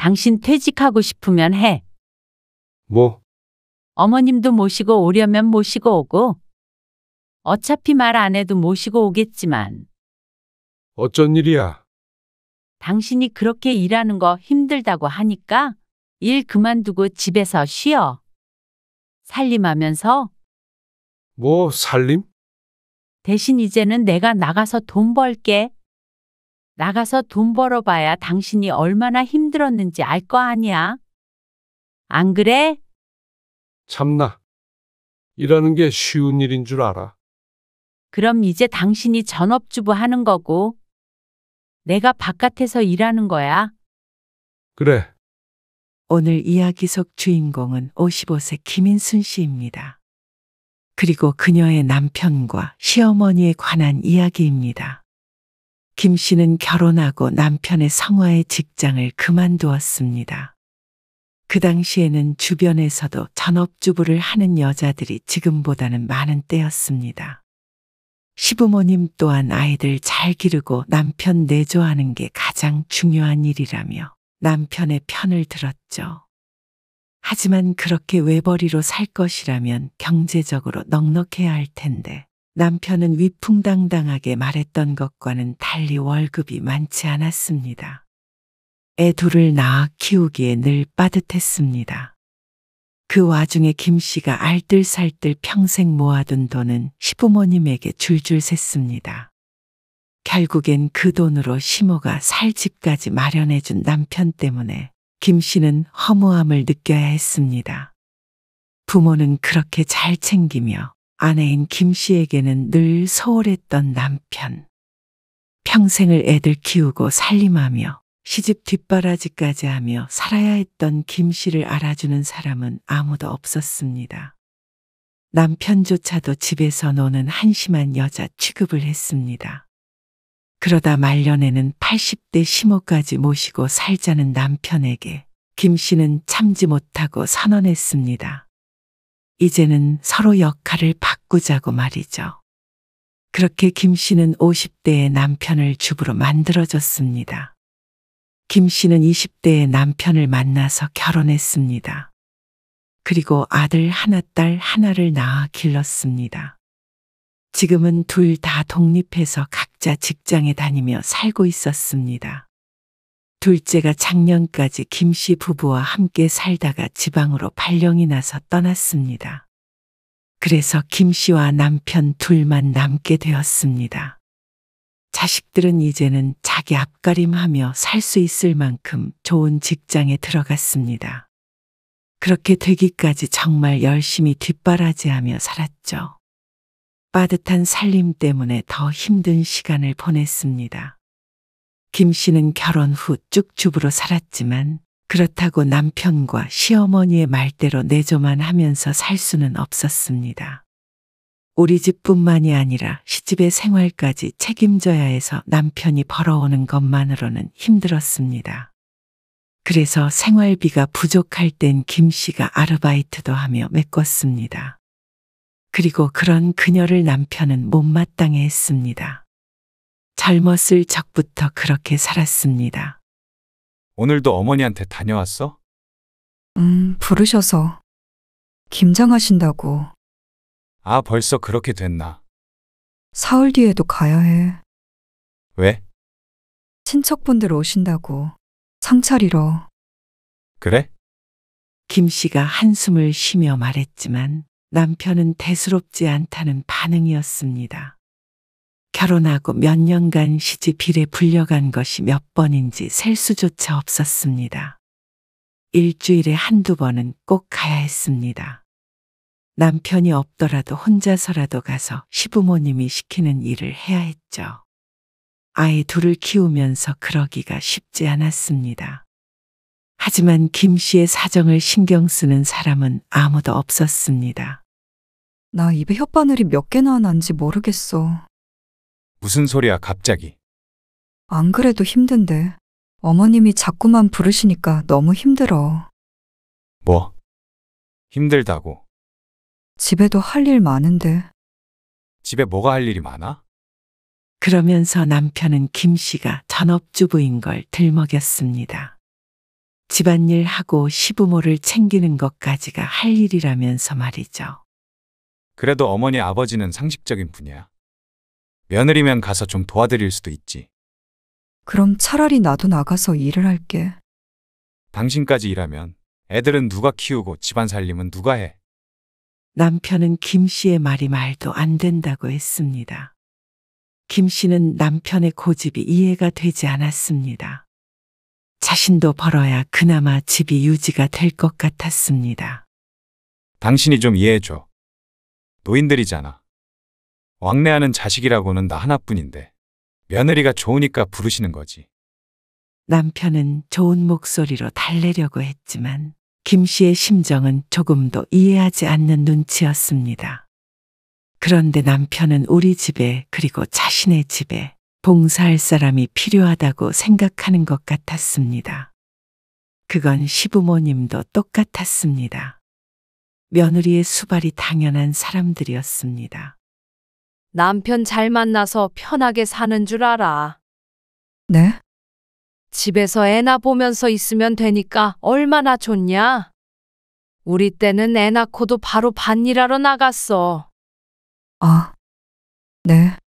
당신 퇴직하고 싶으면 해. 뭐, 어머님도 모시고 오려면 모시고 오고. 어차피 말 안 해도 모시고 오겠지만. 어쩐 일이야? 당신이 그렇게 일하는 거 힘들다고 하니까 일 그만두고 집에서 쉬어. 살림하면서. 뭐, 살림? 대신 이제는 내가 나가서 돈 벌게. 나가서 돈 벌어봐야 당신이 얼마나 힘들었는지 알 거 아니야. 안 그래? 참나. 일하는 게 쉬운 일인 줄 알아. 그럼 이제 당신이 전업주부 하는 거고, 내가 바깥에서 일하는 거야. 그래. 오늘 이야기 속 주인공은 55세 김인순 씨입니다. 그리고 그녀의 남편과 시어머니에 관한 이야기입니다. 김 씨는 결혼하고 남편의 성화의 직장을 그만두었습니다. 그 당시에는 주변에서도 전업주부를 하는 여자들이 지금보다는 많은 때였습니다. 시부모님 또한 아이들 잘 기르고 남편 내조하는 게 가장 중요한 일이라며 남편의 편을 들었죠. 하지만 그렇게 외벌이로 살 것이라면 경제적으로 넉넉해야 할 텐데 남편은 위풍당당하게 말했던 것과는 달리 월급이 많지 않았습니다. 애 둘을 낳아 키우기에 늘 빠듯했습니다. 그 와중에 김 씨가 알뜰살뜰 평생 모아둔 돈은 시부모님에게 줄줄 샜습니다. 결국엔 그 돈으로 시모가 살 집까지 마련해준 남편 때문에 김 씨는 허무함을 느껴야 했습니다. 부모는 그렇게 잘 챙기며 아내인 김 씨에게는 늘 소홀했던 남편. 평생을 애들 키우고 살림하며 시집 뒷바라지까지 하며 살아야 했던 김 씨를 알아주는 사람은 아무도 없었습니다. 남편조차도 집에서 노는 한심한 여자 취급을 했습니다. 그러다 말년에는 80대 시모까지 모시고 살자는 남편에게 김 씨는 참지 못하고 선언했습니다. 이제는 서로 역할을 바꾸자고 말이죠. 그렇게 김 씨는 50대의 남편을 주부로 만들어줬습니다. 김 씨는 20대의 남편을 만나서 결혼했습니다. 그리고 아들 하나, 딸 하나를 낳아 길렀습니다. 지금은 둘 다 독립해서 각자 직장에 다니며 살고 있었습니다. 둘째가 작년까지 김 씨 부부와 함께 살다가 지방으로 발령이 나서 떠났습니다. 그래서 김 씨와 남편 둘만 남게 되었습니다. 자식들은 이제는 자기 앞가림하며 살 수 있을 만큼 좋은 직장에 들어갔습니다. 그렇게 되기까지 정말 열심히 뒷바라지하며 살았죠. 빠듯한 살림 때문에 더 힘든 시간을 보냈습니다. 김 씨는 결혼 후 쭉 주부로 살았지만 그렇다고 남편과 시어머니의 말대로 내조만 하면서 살 수는 없었습니다. 우리 집뿐만이 아니라 시집의 생활까지 책임져야 해서 남편이 벌어오는 것만으로는 힘들었습니다. 그래서 생활비가 부족할 땐 김 씨가 아르바이트도 하며 메꿨습니다. 그리고 그런 그녀를 남편은 못마땅해 했습니다. 젊었을 적부터 그렇게 살았습니다. 오늘도 어머니한테 다녀왔어? 부르셔서. 김장하신다고. 아, 벌써 그렇게 됐나? 사흘 뒤에도 가야 해. 왜? 친척분들 오신다고. 상 차리러. 그래? 김 씨가 한숨을 쉬며 말했지만 남편은 대수롭지 않다는 반응이었습니다. 결혼하고 몇 년간 시집 일에 불려간 것이 몇 번인지 셀 수조차 없었습니다. 일주일에 한두 번은 꼭 가야 했습니다. 남편이 없더라도 혼자서라도 가서 시부모님이 시키는 일을 해야 했죠. 아이 둘을 키우면서 그러기가 쉽지 않았습니다. 하지만 김 씨의 사정을 신경 쓰는 사람은 아무도 없었습니다. 나 입에 혓바늘이 몇 개나 난지 모르겠어. 무슨 소리야, 갑자기. 안 그래도 힘든데. 어머님이 자꾸만 부르시니까 너무 힘들어. 뭐? 힘들다고. 집에도 할 일 많은데. 집에 뭐가 할 일이 많아? 그러면서 남편은 김 씨가 전업주부인 걸 들먹였습니다. 집안일 하고 시부모를 챙기는 것까지가 할 일이라면서 말이죠. 그래도 어머니 아버지는 상식적인 분이야. 며느리면 가서 좀 도와드릴 수도 있지. 그럼 차라리 나도 나가서 일을 할게. 당신까지 일하면 애들은 누가 키우고 집안 살림은 누가 해? 남편은 김 씨의 말이 말도 안 된다고 했습니다. 김 씨는 남편의 고집이 이해가 되지 않았습니다. 자신도 벌어야 그나마 집이 유지가 될 것 같았습니다. 당신이 좀 이해해줘. 노인들이잖아. 왕래하는 자식이라고는 나 하나뿐인데 며느리가 좋으니까 부르시는 거지. 남편은 좋은 목소리로 달래려고 했지만 김 씨의 심정은 조금도 이해하지 않는 눈치였습니다. 그런데 남편은 우리 집에 그리고 자신의 집에 봉사할 사람이 필요하다고 생각하는 것 같았습니다. 그건 시부모님도 똑같았습니다. 며느리의 수발이 당연한 사람들이었습니다. 남편 잘 만나서 편하게 사는 줄 알아. 네? 집에서 애나 보면서 있으면 되니까 얼마나 좋냐? 우리 때는 애 낳고도 바로 밭일하러 나갔어. 아, 네.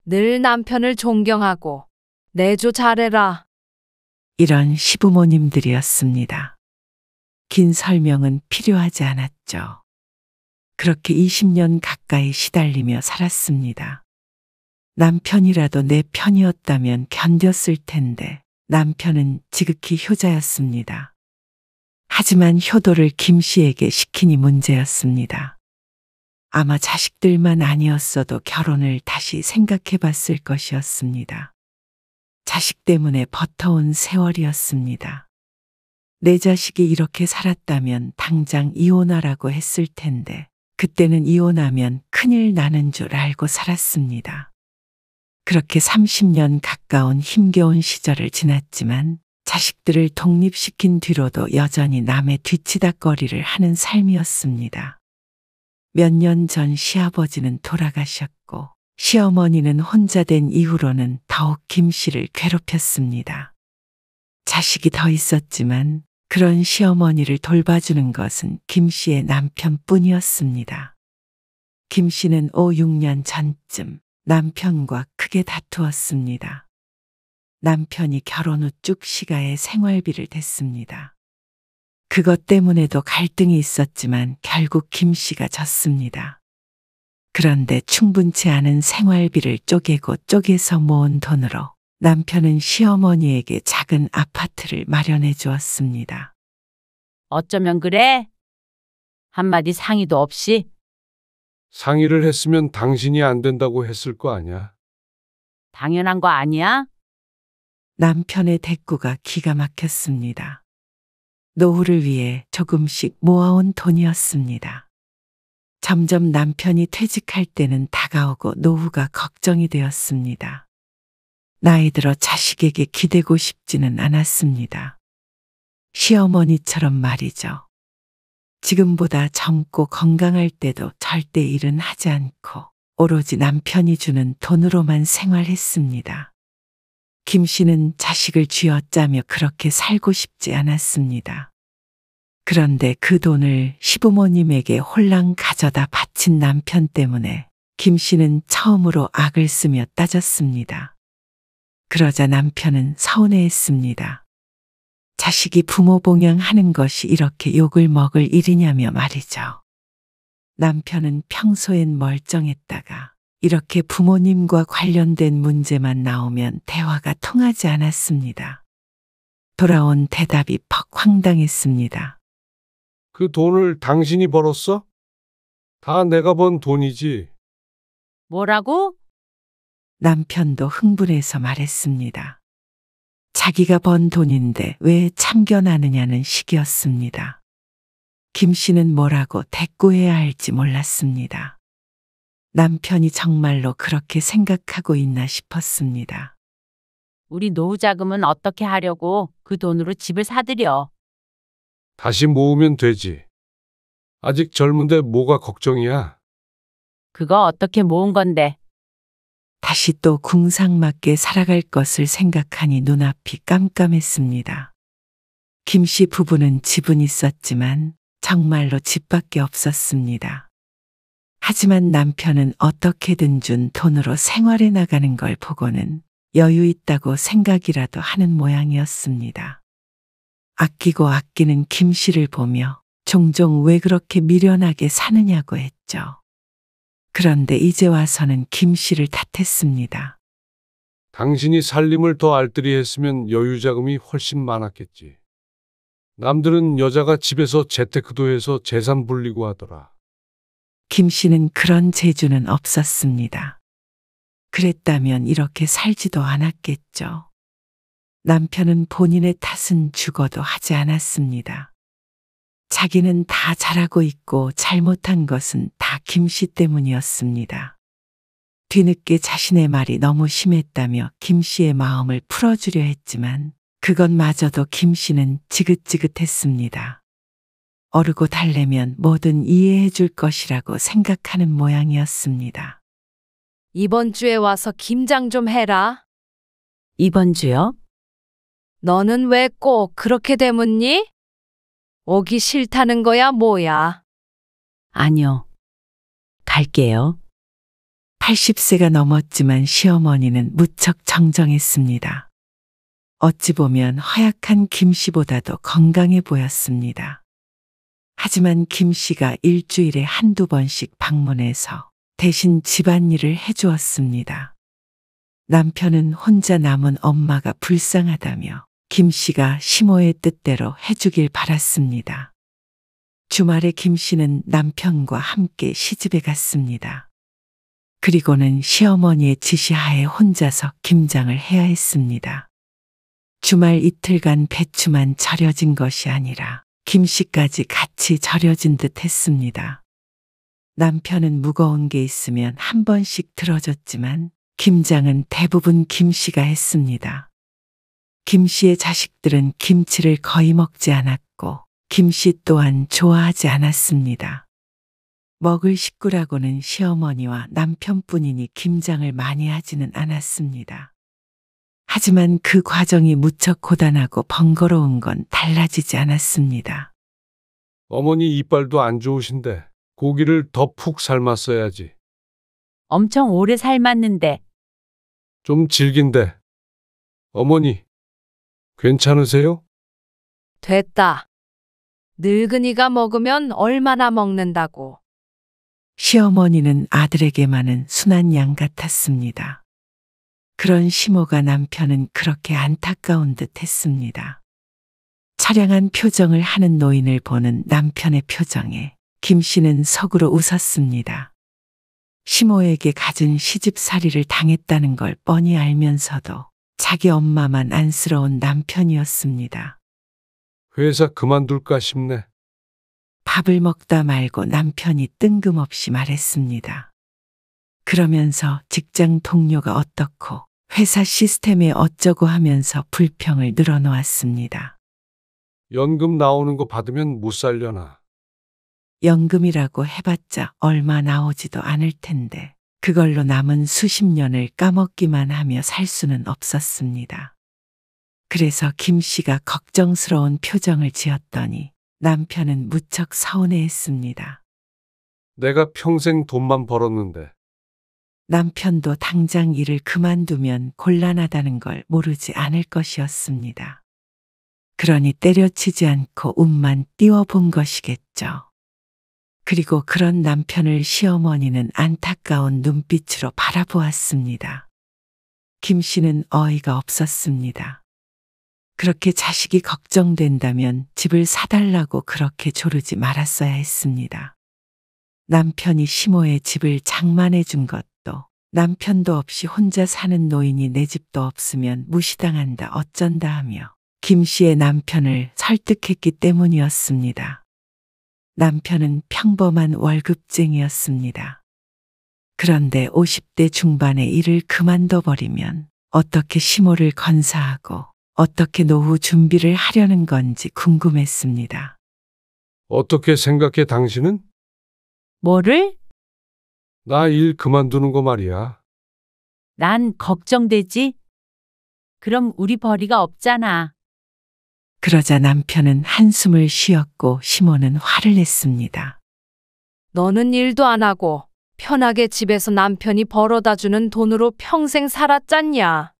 늘 남편을 존경하고 내조 잘해라. 이런 시부모님들이었습니다. 긴 설명은 필요하지 않았죠. 그렇게 20년 가까이 시달리며 살았습니다. 남편이라도 내 편이었다면 견뎠을 텐데 남편은 지극히 효자였습니다. 하지만 효도를 김 씨에게 시키니 문제였습니다. 아마 자식들만 아니었어도 결혼을 다시 생각해 봤을 것이었습니다. 자식 때문에 버텨온 세월이었습니다. 내 자식이 이렇게 살았다면 당장 이혼하라고 했을 텐데 그때는 이혼하면 큰일 나는 줄 알고 살았습니다. 그렇게 30년 가까운 힘겨운 시절을 지났지만 자식들을 독립시킨 뒤로도 여전히 남의 뒤치다꺼리를 하는 삶이었습니다. 몇 년 전 시아버지는 돌아가셨고 시어머니는 혼자 된 이후로는 더욱 김 씨를 괴롭혔습니다. 자식이 더 있었지만 그런 시어머니를 돌봐주는 것은 김 씨의 남편뿐이었습니다. 김 씨는 5, 6년 전쯤 남편과 크게 다투었습니다. 남편이 결혼 후 쭉 시가에 생활비를 댔습니다. 그것 때문에도 갈등이 있었지만 결국 김 씨가 졌습니다. 그런데 충분치 않은 생활비를 쪼개고 쪼개서 모은 돈으로 남편은 시어머니에게 작은 아파트를 마련해 주었습니다. 어쩌면 그래? 한마디 상의도 없이? 상의를 했으면 당신이 안 된다고 했을 거 아니야. 당연한 거 아니야? 남편의 대꾸가 기가 막혔습니다. 노후를 위해 조금씩 모아온 돈이었습니다. 점점 남편이 퇴직할 때는 다가오고 노후가 걱정이 되었습니다. 나이 들어 자식에게 기대고 싶지는 않았습니다. 시어머니처럼 말이죠. 지금보다 젊고 건강할 때도 절대 일은 하지 않고 오로지 남편이 주는 돈으로만 생활했습니다. 김 씨는 자식을 쥐어짜며 그렇게 살고 싶지 않았습니다. 그런데 그 돈을 시부모님에게 홀랑 가져다 바친 남편 때문에 김 씨는 처음으로 악을 쓰며 따졌습니다. 그러자 남편은 서운해했습니다. 자식이 부모 봉양하는 것이 이렇게 욕을 먹을 일이냐며 말이죠. 남편은 평소엔 멀쩡했다가 이렇게 부모님과 관련된 문제만 나오면 대화가 통하지 않았습니다. 돌아온 대답이 퍽 황당했습니다. 그 돈을 당신이 벌었어? 다 내가 번 돈이지. 뭐라고? 남편도 흥분해서 말했습니다. 자기가 번 돈인데 왜 참견하느냐는 식이었습니다. 김 씨는 뭐라고 대꾸해야 할지 몰랐습니다. 남편이 정말로 그렇게 생각하고 있나 싶었습니다. 우리 노후 자금은 어떻게 하려고 그 돈으로 집을 사들여? 다시 모으면 되지. 아직 젊은데 뭐가 걱정이야? 그거 어떻게 모은 건데? 다시 또 궁상맞게 살아갈 것을 생각하니 눈앞이 깜깜했습니다. 김 씨 부부는 집은 있었지만 정말로 집밖에 없었습니다. 하지만 남편은 어떻게든 준 돈으로 생활해 나가는 걸 보고는 여유 있다고 생각이라도 하는 모양이었습니다. 아끼고 아끼는 김 씨를 보며 종종 왜 그렇게 미련하게 사느냐고 했죠. 그런데 이제 와서는 김 씨를 탓했습니다. 당신이 살림을 더 알뜰히 했으면 여유 자금이 훨씬 많았겠지. 남들은 여자가 집에서 재테크도 해서 재산 불리고 하더라. 김 씨는 그런 재주는 없었습니다. 그랬다면 이렇게 살지도 않았겠죠. 남편은 본인의 탓은 죽어도 하지 않았습니다. 자기는 다 잘하고 있고 잘못한 것은 다 김 씨 때문이었습니다. 뒤늦게 자신의 말이 너무 심했다며 김 씨의 마음을 풀어주려 했지만 그것마저도 김 씨는 지긋지긋했습니다. 어르고 달래면 뭐든 이해해 줄 것이라고 생각하는 모양이었습니다. 이번 주에 와서 김장 좀 해라. 이번 주요? 너는 왜 꼭 그렇게 되묻니? 오기 싫다는 거야, 뭐야? 아니요. 갈게요. 80세가 넘었지만 시어머니는 무척 정정했습니다. 어찌 보면 허약한 김 씨보다도 건강해 보였습니다. 하지만 김 씨가 일주일에 한두 번씩 방문해서 대신 집안일을 해주었습니다. 남편은 혼자 남은 엄마가 불쌍하다며 김 씨가 시모의 뜻대로 해주길 바랐습니다. 주말에 김 씨는 남편과 함께 시집에 갔습니다. 그리고는 시어머니의 지시하에 혼자서 김장을 해야 했습니다. 주말 이틀간 배추만 절여진 것이 아니라 김 씨까지 같이 절여진 듯 했습니다. 남편은 무거운 게 있으면 한 번씩 들어줬지만 김장은 대부분 김 씨가 했습니다. 김 씨의 자식들은 김치를 거의 먹지 않았고 김 씨 또한 좋아하지 않았습니다. 먹을 식구라고는 시어머니와 남편뿐이니 김장을 많이 하지는 않았습니다. 하지만 그 과정이 무척 고단하고 번거로운 건 달라지지 않았습니다. 어머니 이빨도 안 좋으신데 고기를 더 푹 삶았어야지. 엄청 오래 삶았는데 좀 질긴데. 어머니, 괜찮으세요? 됐다. 늙은이가 먹으면 얼마나 먹는다고. 시어머니는 아들에게만은 순한 양 같았습니다. 그런 시모가 남편은 그렇게 안타까운 듯 했습니다. 처량한 표정을 하는 노인을 보는 남편의 표정에 김 씨는 속으로 웃었습니다. 시모에게 갖은 시집살이를 당했다는 걸 뻔히 알면서도 자기 엄마만 안쓰러운 남편이었습니다. 회사 그만둘까 싶네. 밥을 먹다 말고 남편이 뜬금없이 말했습니다. 그러면서 직장 동료가 어떻고 회사 시스템에 어쩌고 하면서 불평을 늘어놓았습니다. 연금 나오는 거 받으면 못 살려나. 연금이라고 해봤자 얼마 나오지도 않을 텐데 그걸로 남은 수십 년을 까먹기만 하며 살 수는 없었습니다. 그래서 김 씨가 걱정스러운 표정을 지었더니 남편은 무척 서운해했습니다. 내가 평생 돈만 벌었는데. 남편도 당장 일을 그만두면 곤란하다는 걸 모르지 않을 것이었습니다. 그러니 때려치지 않고 운만 띄워본 것이겠죠. 그리고 그런 남편을 시어머니는 안타까운 눈빛으로 바라보았습니다. 김 씨는 어이가 없었습니다. 그렇게 자식이 걱정된다면 집을 사달라고 그렇게 조르지 말았어야 했습니다. 남편이 시모의 집을 장만해 준 것도 남편도 없이 혼자 사는 노인이 내 집도 없으면 무시당한다 어쩐다 하며 김 씨의 남편을 설득했기 때문이었습니다. 남편은 평범한 월급쟁이였습니다. 그런데 50대 중반에 일을 그만둬 버리면 어떻게 시모를 건사하고 어떻게 노후 준비를 하려는 건지 궁금했습니다. 어떻게 생각해 당신은? 뭐를? 나 일 그만두는 거 말이야. 난 걱정되지? 그럼 우리 벌이가 없잖아. 그러자 남편은 한숨을 쉬었고 시모는 화를 냈습니다. 너는 일도 안 하고 편하게 집에서 남편이 벌어다 주는 돈으로 평생 살았잖냐.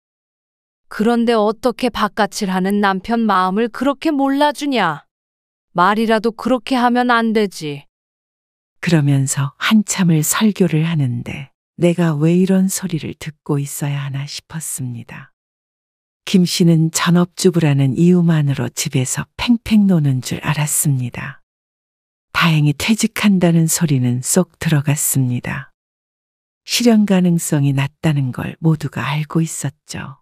그런데 어떻게 바깥일 하는 남편 마음을 그렇게 몰라주냐. 말이라도 그렇게 하면 안 되지. 그러면서 한참을 설교를 하는데 내가 왜 이런 소리를 듣고 있어야 하나 싶었습니다. 김 씨는 전업주부라는 이유만으로 집에서 팽팽 노는 줄 알았습니다. 다행히 퇴직한다는 소리는 쏙 들어갔습니다. 실현 가능성이 낮다는 걸 모두가 알고 있었죠.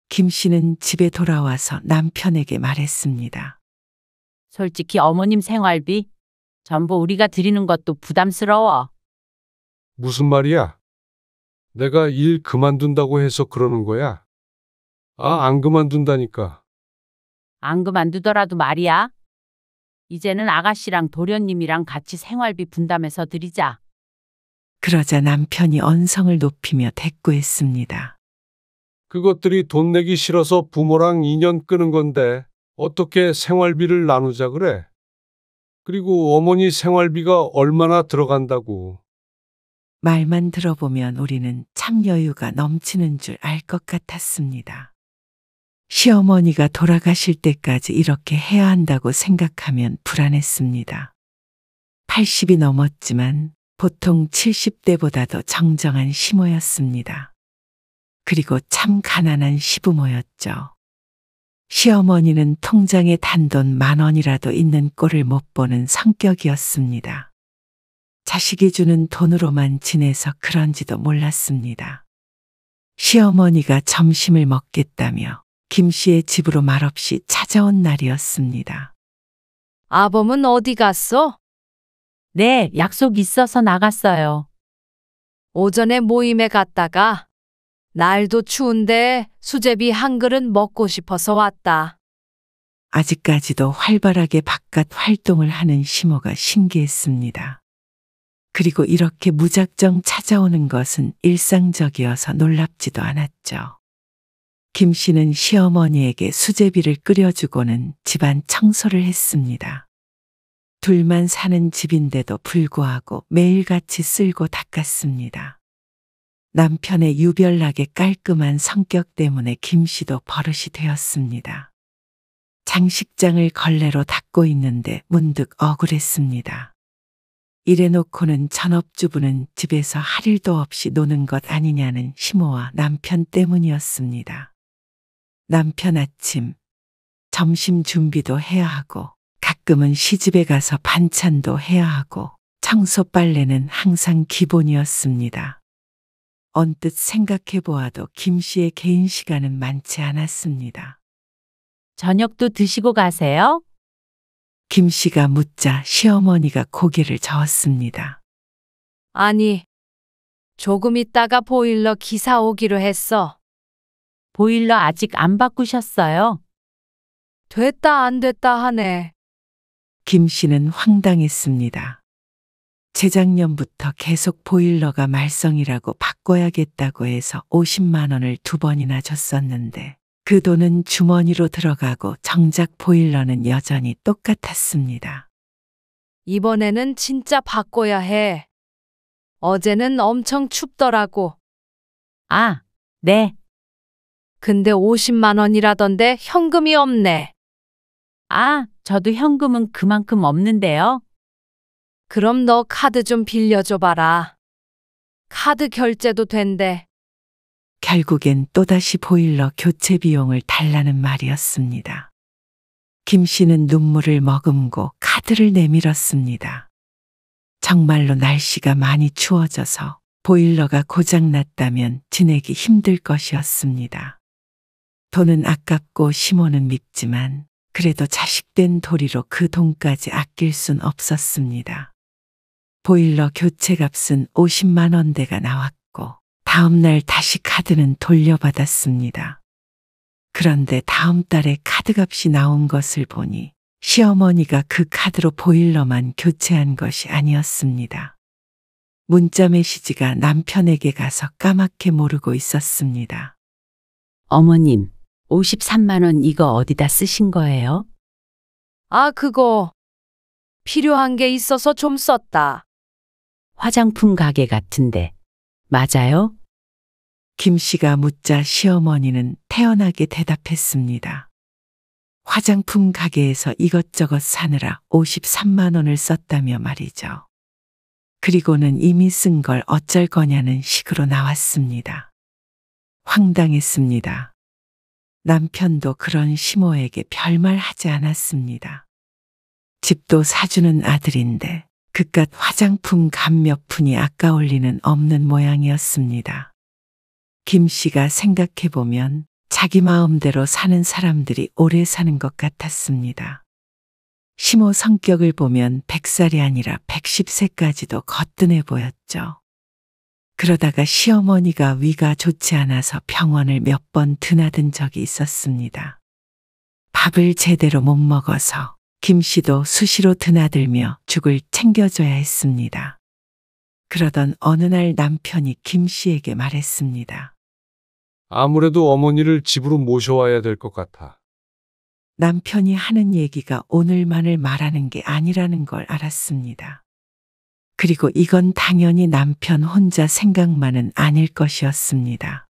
김 씨는 집에 돌아와서 남편에게 말했습니다. 솔직히 어머님 생활비 전부 우리가 드리는 것도 부담스러워. 무슨 말이야? 내가 일 그만둔다고 해서 그러는 거야? 안 그만둔다니까. 안 그만두더라도 말이야. 이제는 아가씨랑 도련님이랑 같이 생활비 분담해서 드리자. 그러자 남편이 언성을 높이며 대꾸했습니다. 그것들이 돈 내기 싫어서 부모랑 인연 끄는 건데 어떻게 생활비를 나누자 그래? 그리고 어머니 생활비가 얼마나 들어간다고. 말만 들어보면 우리는 참 여유가 넘치는 줄 알 것 같았습니다. 시어머니가 돌아가실 때까지 이렇게 해야 한다고 생각하면 불안했습니다. 80이 넘었지만 보통 70대보다도 정정한 시모였습니다. 그리고 참 가난한 시부모였죠. 시어머니는 통장에 단돈 10,000원이라도 있는 꼴을 못 보는 성격이었습니다. 자식이 주는 돈으로만 지내서 그런지도 몰랐습니다. 시어머니가 점심을 먹겠다며 김 씨의 집으로 말없이 찾아온 날이었습니다. 아범은 어디 갔어? 네, 약속 있어서 나갔어요. 오전에 모임에 갔다가 날도 추운데 수제비 한 그릇 먹고 싶어서 왔다. 아직까지도 활발하게 바깥 활동을 하는 시모가 신기했습니다. 그리고 이렇게 무작정 찾아오는 것은 일상적이어서 놀랍지도 않았죠. 김 씨는 시어머니에게 수제비를 끓여주고는 집안 청소를 했습니다. 둘만 사는 집인데도 불구하고 매일같이 쓸고 닦았습니다. 남편의 유별나게 깔끔한 성격 때문에 김 씨도 버릇이 되었습니다. 장식장을 걸레로 닦고 있는데 문득 억울했습니다. 이래놓고는 전업주부는 집에서 할 일도 없이 노는 것 아니냐는 시모와 남편 때문이었습니다. 남편 아침, 점심 준비도 해야 하고 가끔은 시집에 가서 반찬도 해야 하고 청소 빨래는 항상 기본이었습니다. 언뜻 생각해 보아도 김 씨의 개인 시간은 많지 않았습니다. 저녁도 드시고 가세요? 김 씨가 묻자 시어머니가 고개를 저었습니다. 아니, 조금 있다가 보일러 기사 오기로 했어. 보일러 아직 안 바꾸셨어요? 됐다 안 됐다 하네. 김 씨는 황당했습니다. 재작년부터 계속 보일러가 말썽이라고 바꿔야겠다고 해서 50만 원을 2번이나 줬었는데 그 돈은 주머니로 들어가고 정작 보일러는 여전히 똑같았습니다. 이번에는 진짜 바꿔야 해. 어제는 엄청 춥더라고. 아, 네. 근데 50만 원이라던데 현금이 없네. 아, 저도 현금은 그만큼 없는데요. 그럼 너 카드 좀 빌려줘 봐라. 카드 결제도 된대. 결국엔 또다시 보일러 교체 비용을 달라는 말이었습니다. 김 씨는 눈물을 머금고 카드를 내밀었습니다. 정말로 날씨가 많이 추워져서 보일러가 고장났다면 지내기 힘들 것이었습니다. 돈은 아깝고 시모는 밉지만 그래도 자식된 도리로 그 돈까지 아낄 순 없었습니다. 보일러 교체 값은 50만 원대가 나왔고 다음 날 다시 카드는 돌려받았습니다. 그런데 다음 달에 카드값이 나온 것을 보니 시어머니가 그 카드로 보일러만 교체한 것이 아니었습니다. 문자 메시지가 남편에게 가서 까맣게 모르고 있었습니다. 어머님, 53만 원 이거 어디다 쓰신 거예요? 아, 그거 필요한 게 있어서 좀 썼다. 화장품 가게 같은데. 맞아요? 김 씨가 묻자 시어머니는 태연하게 대답했습니다. 화장품 가게에서 이것저것 사느라 53만 원을 썼다며 말이죠. 그리고는 이미 쓴 걸 어쩔 거냐는 식으로 나왔습니다. 황당했습니다. 남편도 그런 시모에게 별말 하지 않았습니다. 집도 사주는 아들인데 그깟 화장품 값 몇 푼이 아까울 리는 없는 모양이었습니다. 김 씨가 생각해보면 자기 마음대로 사는 사람들이 오래 사는 것 같았습니다. 시모 성격을 보면 100살이 아니라 110세까지도 거뜬해 보였죠. 그러다가 시어머니가 위가 좋지 않아서 병원을 몇 번 드나든 적이 있었습니다. 밥을 제대로 못 먹어서 김 씨도 수시로 드나들며 죽을 챙겨줘야 했습니다. 그러던 어느 날 남편이 김 씨에게 말했습니다. 아무래도 어머니를 집으로 모셔와야 될 것 같아. 남편이 하는 얘기가 오늘만을 말하는 게 아니라는 걸 알았습니다. 그리고 이건 당연히 남편 혼자 생각만은 아닐 것이었습니다.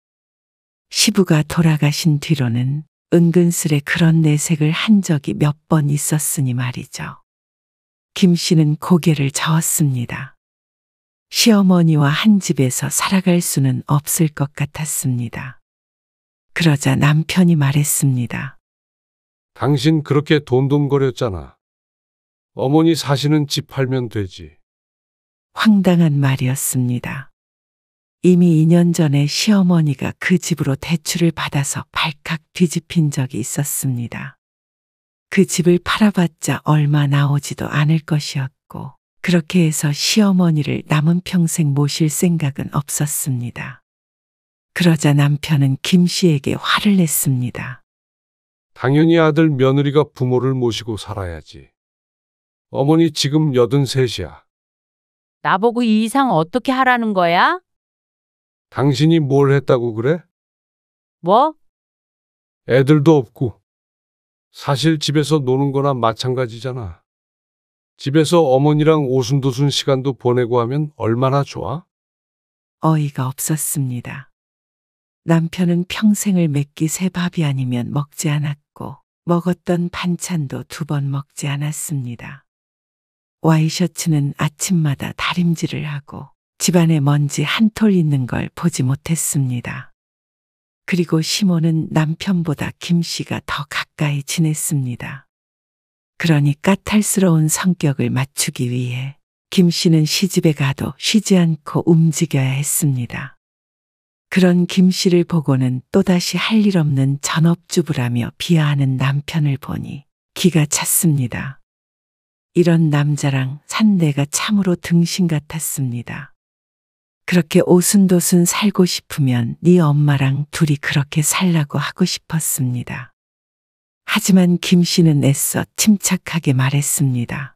시부가 돌아가신 뒤로는 은근슬에 그런 내색을 한 적이 몇 번 있었으니 말이죠. 김 씨는 고개를 저었습니다. 시어머니와 한 집에서 살아갈 수는 없을 것 같았습니다. 그러자 남편이 말했습니다. 당신 그렇게 돈돈거렸잖아. 어머니 사시는 집 팔면 되지. 황당한 말이었습니다. 이미 2년 전에 시어머니가 그 집으로 대출을 받아서 발칵 뒤집힌 적이 있었습니다. 그 집을 팔아봤자 얼마 나오지도 않을 것이었고 그렇게 해서 시어머니를 남은 평생 모실 생각은 없었습니다. 그러자 남편은 김 씨에게 화를 냈습니다. 당연히 아들 며느리가 부모를 모시고 살아야지. 어머니 지금 83이야. 나보고 이 이상 어떻게 하라는 거야? 당신이 뭘 했다고 그래? 뭐? 애들도 없고. 사실 집에서 노는 거나 마찬가지잖아. 집에서 어머니랑 오순도순 시간도 보내고 하면 얼마나 좋아? 어이가 없었습니다. 남편은 평생을 몇 끼 새 밥이 아니면 먹지 않았고 먹었던 반찬도 2번 먹지 않았습니다. 와이셔츠는 아침마다 다림질을 하고 집안에 먼지 한 톨 있는 걸 보지 못했습니다. 그리고 시모는 남편보다 김 씨가 더 가까이 지냈습니다. 그러니 까탈스러운 성격을 맞추기 위해 김 씨는 시집에 가도 쉬지 않고 움직여야 했습니다. 그런 김 씨를 보고는 또다시 할 일 없는 전업주부라며 비하하는 남편을 보니 기가 찼습니다. 이런 남자랑 산 내가 참으로 등신 같았습니다. 그렇게 오순도순 살고 싶으면 네 엄마랑 둘이 그렇게 살라고 하고 싶었습니다. 하지만 김 씨는 애써 침착하게 말했습니다.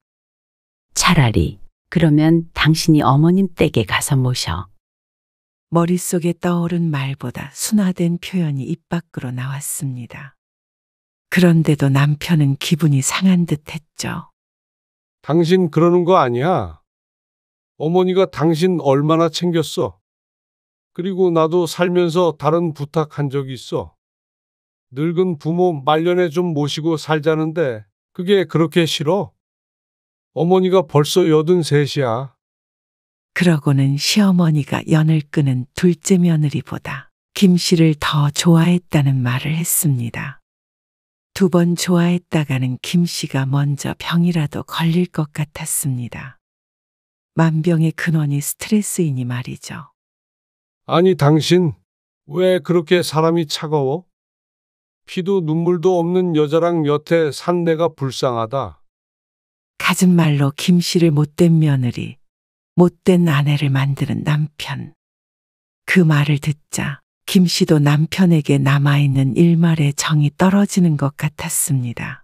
차라리 그러면 당신이 어머님 댁에 가서 모셔. 머릿속에 떠오른 말보다 순화된 표현이 입 밖으로 나왔습니다. 그런데도 남편은 기분이 상한 듯 했죠. 당신 그러는 거 아니야. 어머니가 당신 얼마나 챙겼어. 그리고 나도 살면서 다른 부탁한 적이 있어. 늙은 부모 말년에 좀 모시고 살자는데 그게 그렇게 싫어? 어머니가 벌써 83이야. 그러고는 시어머니가 연을 끄는 둘째 며느리보다 김 씨를 더 좋아했다는 말을 했습니다. 2번 좋아했다가는 김 씨가 먼저 병이라도 걸릴 것 같았습니다. 만병의 근원이 스트레스이니 말이죠. 아니 당신 왜 그렇게 사람이 차가워? 피도 눈물도 없는 여자랑 여태 산 내가 불쌍하다. 갖은 말로 김 씨를 못된 며느리, 못된 아내를 만드는 남편. 그 말을 듣자 김 씨도 남편에게 남아있는 일말의 정이 떨어지는 것 같았습니다.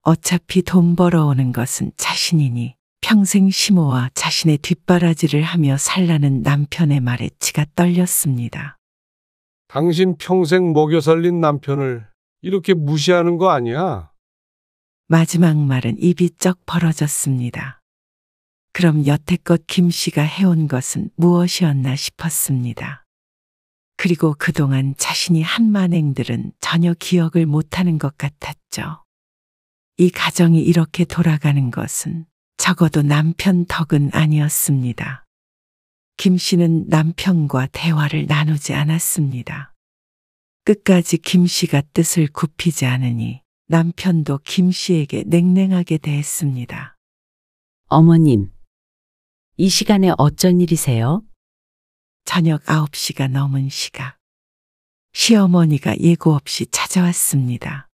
어차피 돈 벌어오는 것은 자신이니 평생 시모와 자신의 뒷바라지를 하며 살라는 남편의 말에 치가 떨렸습니다. 당신 평생 먹여 살린 남편을 이렇게 무시하는 거 아니야? 마지막 말은 입이 쩍 벌어졌습니다. 그럼 여태껏 김 씨가 해온 것은 무엇이었나 싶었습니다. 그리고 그동안 자신이 한 만행들은 전혀 기억을 못하는 것 같았죠. 이 가정이 이렇게 돌아가는 것은 적어도 남편 덕은 아니었습니다. 김 씨는 남편과 대화를 나누지 않았습니다. 끝까지 김 씨가 뜻을 굽히지 않으니 남편도 김 씨에게 냉랭하게 대했습니다. 어머님, 이 시간에 어쩐 일이세요? 저녁 9시가 넘은 시각. 시어머니가 예고 없이 찾아왔습니다.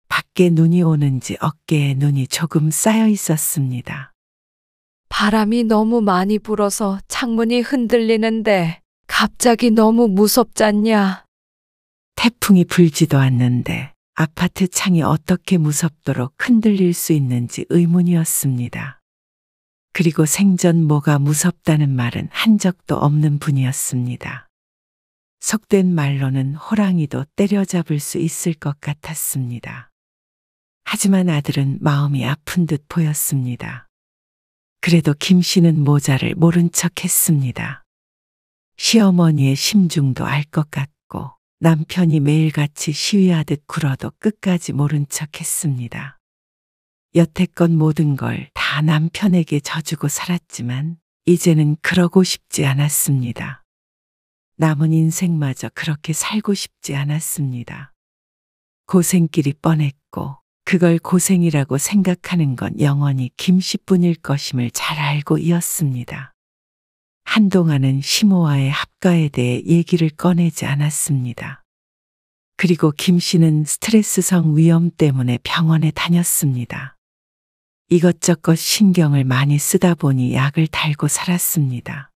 밖에 눈이 오는지 어깨에 눈이 조금 쌓여 있었습니다. 바람이 너무 많이 불어서 창문이 흔들리는데 갑자기 너무 무섭잖냐? 태풍이 불지도 않는데 아파트 창이 어떻게 무섭도록 흔들릴 수 있는지 의문이었습니다. 그리고 생전 뭐가 무섭다는 말은 한 적도 없는 분이었습니다. 속된 말로는 호랑이도 때려잡을 수 있을 것 같았습니다. 하지만 아들은 마음이 아픈 듯 보였습니다. 그래도 김 씨는 모자를 모른 척 했습니다. 시어머니의 심중도 알 것 같고 남편이 매일같이 시위하듯 굴어도 끝까지 모른 척 했습니다. 여태껏 모든 걸 다 남편에게 져주고 살았지만 이제는 그러고 싶지 않았습니다. 남은 인생마저 그렇게 살고 싶지 않았습니다. 고생길이 뻔했고 그걸 고생이라고 생각하는 건 영원히 김 씨뿐일 것임을 잘 알고 이었습니다. 한동안은 시모와의 합가에 대해 얘기를 꺼내지 않았습니다. 그리고 김 씨는 스트레스성 위염 때문에 병원에 다녔습니다. 이것저것 신경을 많이 쓰다 보니 약을 달고 살았습니다.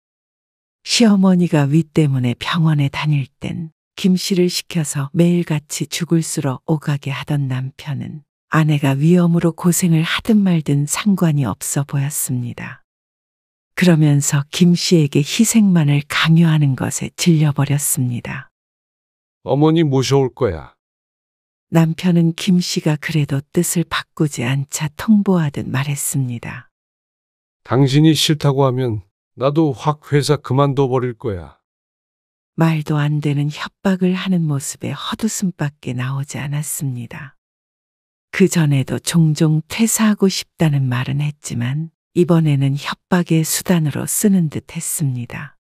시어머니가 위 때문에 병원에 다닐 땐 김 씨를 시켜서 매일같이 죽을 쓰러 오가게 하던 남편은 아내가 위염으로 고생을 하든 말든 상관이 없어 보였습니다. 그러면서 김 씨에게 희생만을 강요하는 것에 질려버렸습니다. 어머니 모셔올 거야. 남편은 김 씨가 그래도 뜻을 바꾸지 않자 통보하듯 말했습니다. 당신이 싫다고 하면 나도 확 회사 그만둬 버릴 거야. 말도 안 되는 협박을 하는 모습에 헛웃음밖에 나오지 않았습니다. 그 전에도 종종 퇴사하고 싶다는 말은 했지만 이번에는 협박의 수단으로 쓰는 듯 했습니다.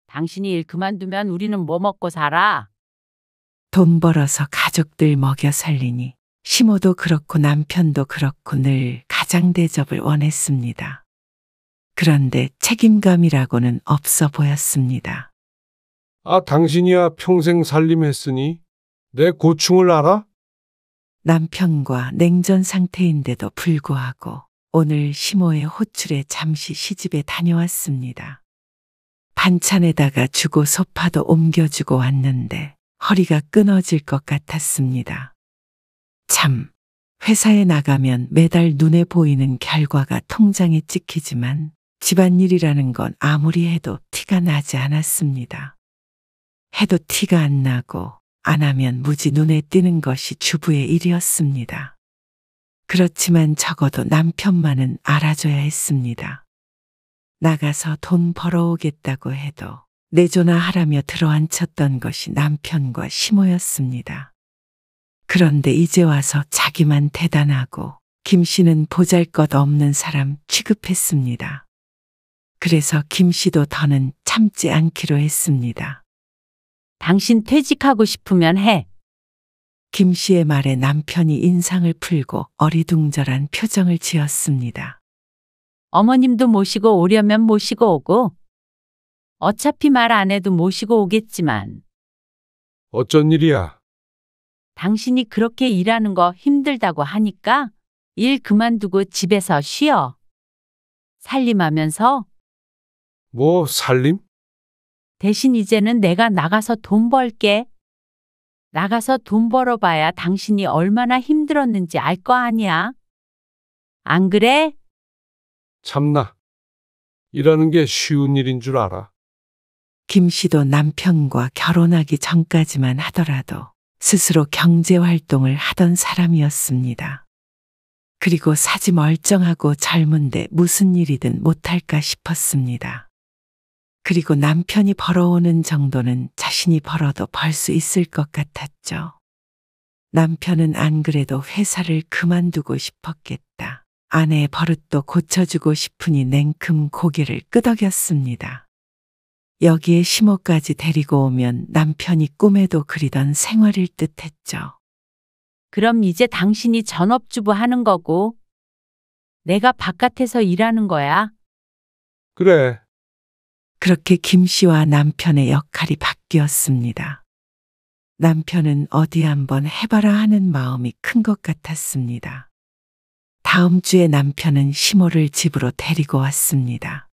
당신이 일 그만두면 우리는 뭐 먹고 살아? 돈 벌어서 가족들 먹여 살리니 시모도 그렇고 남편도 그렇고 늘 가장 대접을 원했습니다. 그런데 책임감이라고는 없어 보였습니다. 아, 당신이야 평생 살림했으니 내 고충을 알아? 남편과 냉전 상태인데도 불구하고 오늘 시모의 호출에 잠시 시집에 다녀왔습니다. 반찬에다가 주고 소파도 옮겨주고 왔는데 허리가 끊어질 것 같았습니다. 참, 회사에 나가면 매달 눈에 보이는 결과가 통장에 찍히지만 집안일이라는 건 아무리 해도 티가 나지 않았습니다. 해도 티가 안 나고 안 하면 무지 눈에 띄는 것이 주부의 일이었습니다. 그렇지만 적어도 남편만은 알아줘야 했습니다. 나가서 돈 벌어오겠다고 해도 내조나 하라며 들어앉혔던 것이 남편과 시모였습니다. 그런데 이제 와서 자기만 대단하고 김 씨는 보잘것없는 사람 취급했습니다. 그래서 김 씨도 더는 참지 않기로 했습니다. 당신 퇴직하고 싶으면 해. 김 씨의 말에 남편이 인상을 풀고 어리둥절한 표정을 지었습니다. 어머님도 모시고 오려면 모시고 오고 어차피 말 안 해도 모시고 오겠지만 어쩐 일이야? 당신이 그렇게 일하는 거 힘들다고 하니까 일 그만두고 집에서 쉬어. 살림하면서 뭐 살림? 대신 이제는 내가 나가서 돈 벌게. 나가서 돈 벌어봐야 당신이 얼마나 힘들었는지 알 거 아니야. 안 그래? 참나. 일하는 게 쉬운 일인 줄 알아. 김 씨도 남편과 결혼하기 전까지만 하더라도 스스로 경제 활동을 하던 사람이었습니다. 그리고 사지 멀쩡하고 젊은데 무슨 일이든 못할까 싶었습니다. 그리고 남편이 벌어오는 정도는 자신이 벌어도 벌 수 있을 것 같았죠. 남편은 안 그래도 회사를 그만두고 싶었겠다. 아내의 버릇도 고쳐주고 싶으니 냉큼 고개를 끄덕였습니다. 여기에 시모까지 데리고 오면 남편이 꿈에도 그리던 생활일 듯 했죠. 그럼 이제 당신이 전업주부 하는 거고, 내가 바깥에서 일하는 거야. 그래. 그렇게 김 씨와 남편의 역할이 바뀌었습니다. 남편은 어디 한번 해봐라 하는 마음이 큰 것 같았습니다. 다음 주에 남편은 시모를 집으로 데리고 왔습니다.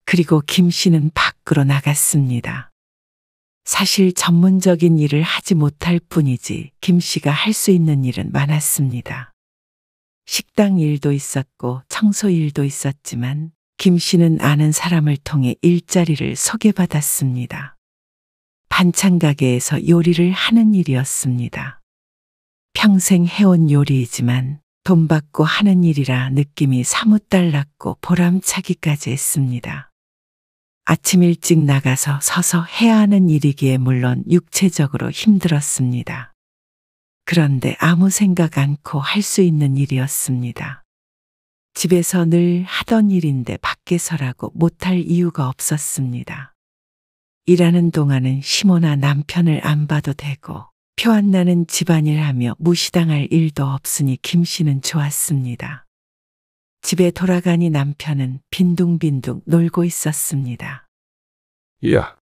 그리고 김 씨는 밖으로 나갔습니다. 사실 전문적인 일을 하지 못할 뿐이지 김 씨가 할 수 있는 일은 많았습니다. 식당 일도 있었고 청소 일도 있었지만 김 씨는 아는 사람을 통해 일자리를 소개받았습니다. 반찬 가게에서 요리를 하는 일이었습니다. 평생 해온 요리이지만 돈 받고 하는 일이라 느낌이 사뭇 달랐고 보람차기까지 했습니다. 아침 일찍 나가서 서서 해야 하는 일이기에 물론 육체적으로 힘들었습니다. 그런데 아무 생각 않고 할 수 있는 일이었습니다. 집에서 늘 하던 일인데 밖에서라고 못할 이유가 없었습니다. 일하는 동안은 시모나 남편을 안 봐도 되고 표 안 나는 집안일 하며 무시당할 일도 없으니 김 씨는 좋았습니다. 집에 돌아가니 남편은 빈둥빈둥 놀고 있었습니다. 야,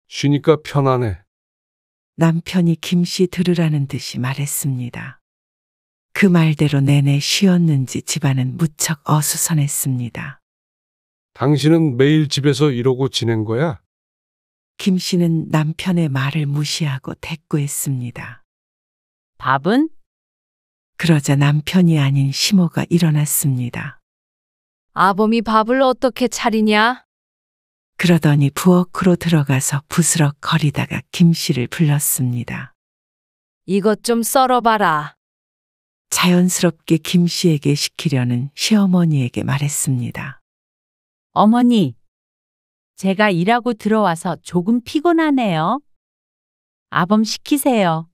쉬니까 편하네. 남편이 김 씨 들으라는 듯이 말했습니다. 그 말대로 내내 쉬었는지 집안은 무척 어수선했습니다. 당신은 매일 집에서 이러고 지낸 거야? 김 씨는 남편의 말을 무시하고 대꾸했습니다. 밥은? 그러자 남편이 아닌 시모가 일어났습니다. 아범이 밥을 어떻게 차리냐? 그러더니 부엌으로 들어가서 부스럭 거리다가 김 씨를 불렀습니다. 이것 좀 썰어봐라. 자연스럽게 김 씨에게 시키려는 시어머니에게 말했습니다. 어머니, 제가 일하고 들어와서 조금 피곤하네요. 아범 시키세요.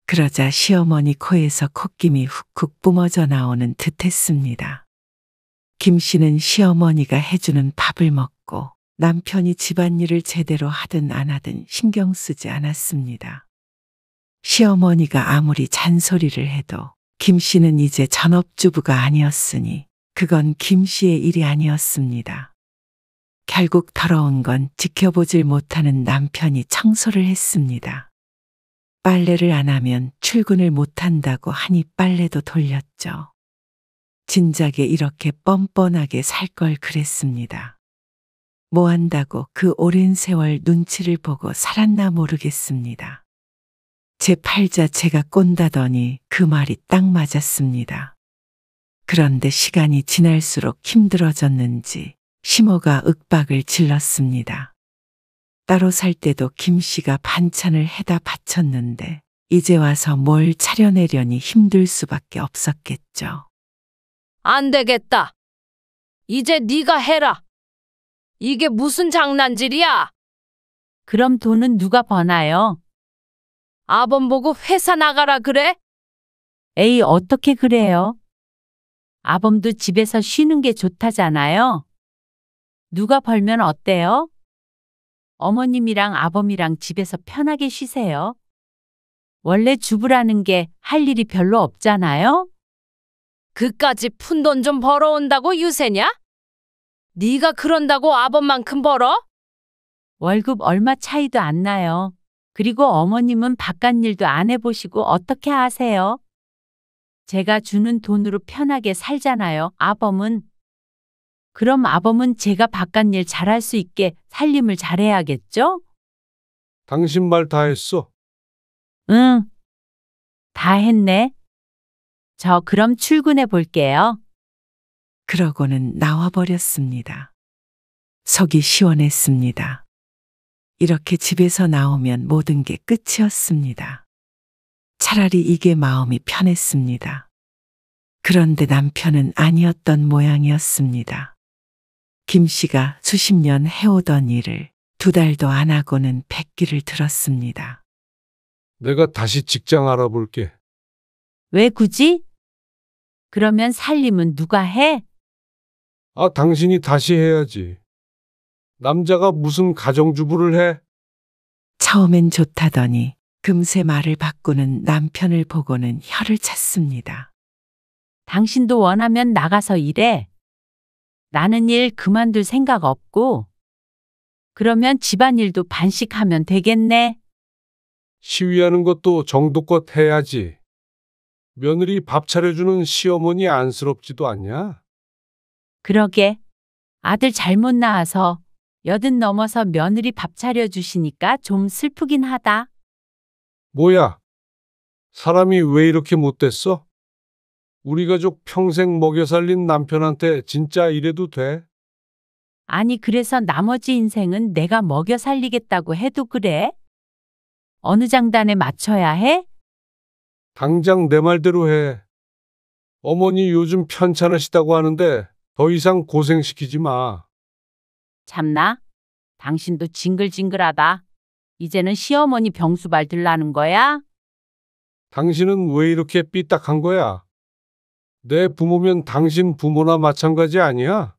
그러자 시어머니 코에서 콧김이 훅훅 뿜어져 나오는 듯 했습니다. 김 씨는 시어머니가 해주는 밥을 먹고 남편이 집안일을 제대로 하든 안 하든 신경 쓰지 않았습니다. 시어머니가 아무리 잔소리를 해도 김 씨는 이제 전업주부가 아니었으니 그건 김 씨의 일이 아니었습니다. 결국 더러운 건 지켜보질 못하는 남편이 청소를 했습니다. 빨래를 안 하면 출근을 못한다고 하니 빨래도 돌렸죠. 진작에 이렇게 뻔뻔하게 살 걸 그랬습니다. 뭐 한다고 그 오랜 세월 눈치를 보고 살았나 모르겠습니다. 제 팔자 제가 꼰다더니 그 말이 딱 맞았습니다. 그런데 시간이 지날수록 힘들어졌는지 시모가 윽박을 질렀습니다. 따로 살 때도 김 씨가 반찬을 해다 바쳤는데 이제 와서 뭘 차려내려니 힘들 수밖에 없었겠죠. 안 되겠다. 이제 네가 해라. 이게 무슨 장난질이야? 그럼 돈은 누가 버나요? 아범 보고 회사 나가라 그래? 에이, 어떻게 그래요? 아범도 집에서 쉬는 게 좋다잖아요. 누가 벌면 어때요? 어머님이랑 아범이랑 집에서 편하게 쉬세요. 원래 주부라는 게 할 일이 별로 없잖아요. 그까지 푼돈 좀 벌어온다고 유세냐? 네가 그런다고 아범만큼 벌어? 월급 얼마 차이도 안 나요. 그리고 어머님은 바깥 일도 안 해보시고 어떻게 아세요? 제가 주는 돈으로 편하게 살잖아요, 아범은. 그럼 아범은 제가 바깥 일 잘할 수 있게 살림을 잘해야겠죠? 당신 말 다 했어. 응, 다 했네. 저 그럼 출근해 볼게요. 그러고는 나와버렸습니다. 속이 시원했습니다. 이렇게 집에서 나오면 모든 게 끝이었습니다. 차라리 이게 마음이 편했습니다. 그런데 남편은 아니었던 모양이었습니다. 김 씨가 수십 년 해오던 일을 2달도 안 하고는 백기를 들었습니다. 내가 다시 직장 알아볼게. 왜 굳이? 그러면 살림은 누가 해? 아, 당신이 다시 해야지. 남자가 무슨 가정주부를 해? 처음엔 좋다더니 금세 말을 바꾸는 남편을 보고는 혀를 찼습니다. 당신도 원하면 나가서 일해. 나는 일 그만둘 생각 없고. 그러면 집안일도 반씩 하면 되겠네. 시위하는 것도 정도껏 해야지. 며느리 밥 차려주는 시어머니 안쓰럽지도 않냐? 그러게. 아들 잘못 낳아서 80 넘어서 며느리 밥 차려주시니까 좀 슬프긴 하다. 뭐야? 사람이 왜 이렇게 못됐어? 우리 가족 평생 먹여 살린 남편한테 진짜 이래도 돼? 아니 그래서 나머지 인생은 내가 먹여 살리겠다고 해도 그래? 어느 장단에 맞춰야 해? 당장 내 말대로 해. 어머니 요즘 편찮으시다고 하는데 더 이상 고생시키지 마. 참나? 당신도 징글징글하다. 이제는 시어머니 병수발 들라는 거야? 당신은 왜 이렇게 삐딱한 거야? 내 부모면 당신 부모나 마찬가지 아니야?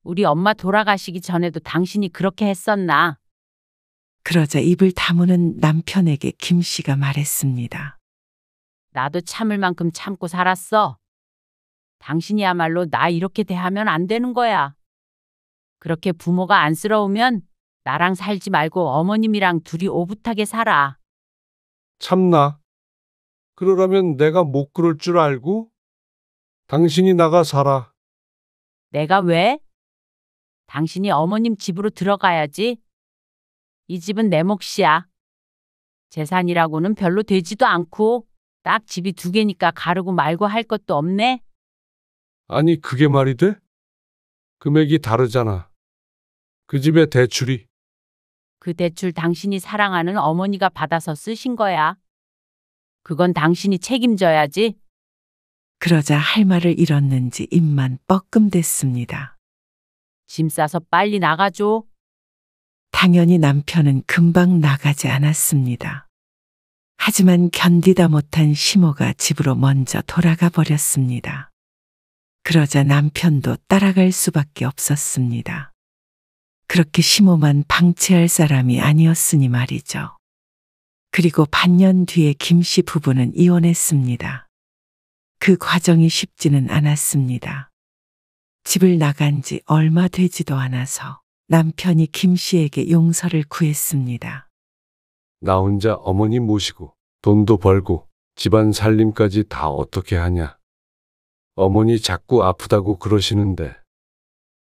우리 엄마 돌아가시기 전에도 당신이 그렇게 했었나? 그러자 입을 다무는 남편에게 김 씨가 말했습니다. 나도 참을 만큼 참고 살았어. 당신이야말로 나 이렇게 대하면 안 되는 거야. 그렇게 부모가 안쓰러우면 나랑 살지 말고 어머님이랑 둘이 오붓하게 살아. 참나. 그러라면 내가 못 그럴 줄 알고? 당신이 나가 살아. 내가 왜? 당신이 어머님 집으로 들어가야지. 이 집은 내 몫이야. 재산이라고는 별로 되지도 않고 딱 집이 2개니까 가르고 말고 할 것도 없네. 아니, 그게 말이 돼? 금액이 다르잖아. 그 집의 대출이. 그 대출 당신이 사랑하는 어머니가 받아서 쓰신 거야. 그건 당신이 책임져야지. 그러자 할 말을 잃었는지 입만 뻐끔댔습니다. 짐 싸서 빨리 나가줘. 당연히 남편은 금방 나가지 않았습니다. 하지만 견디다 못한 시모가 집으로 먼저 돌아가 버렸습니다. 그러자 남편도 따라갈 수밖에 없었습니다. 그렇게 시모만 방치할 사람이 아니었으니 말이죠. 그리고 반년 뒤에 김 씨 부부는 이혼했습니다. 그 과정이 쉽지는 않았습니다. 집을 나간 지 얼마 되지도 않아서 남편이 김 씨에게 용서를 구했습니다. 나 혼자 어머니 모시고 돈도 벌고 집안 살림까지 다 어떻게 하냐. 어머니 자꾸 아프다고 그러시는데.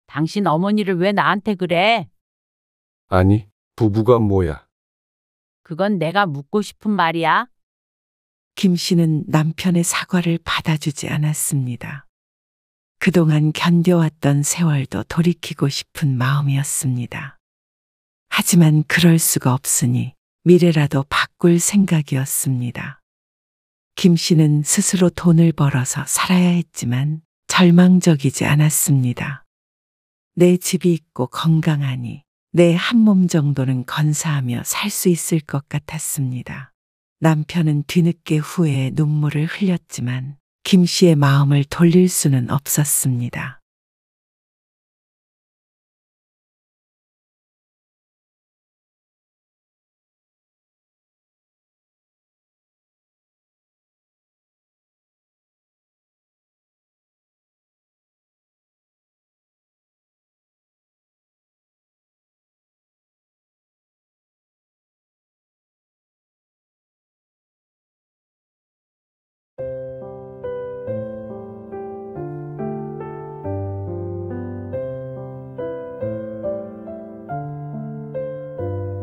당신 어머니를 왜 나한테 그래? 아니, 부부가 뭐야. 그건 내가 묻고 싶은 말이야. 김 씨는 남편의 사과를 받아주지 않았습니다. 그동안 견뎌왔던 세월도 돌이키고 싶은 마음이었습니다. 하지만 그럴 수가 없으니 미래라도 바꿀 생각이었습니다. 김 씨는 스스로 돈을 벌어서 살아야 했지만 절망적이지 않았습니다. 내 집이 있고 건강하니 내 한 몸 정도는 건사하며 살 수 있을 것 같았습니다. 남편은 뒤늦게 후회에 눈물을 흘렸지만 김 씨의 마음을 돌릴 수는 없었습니다.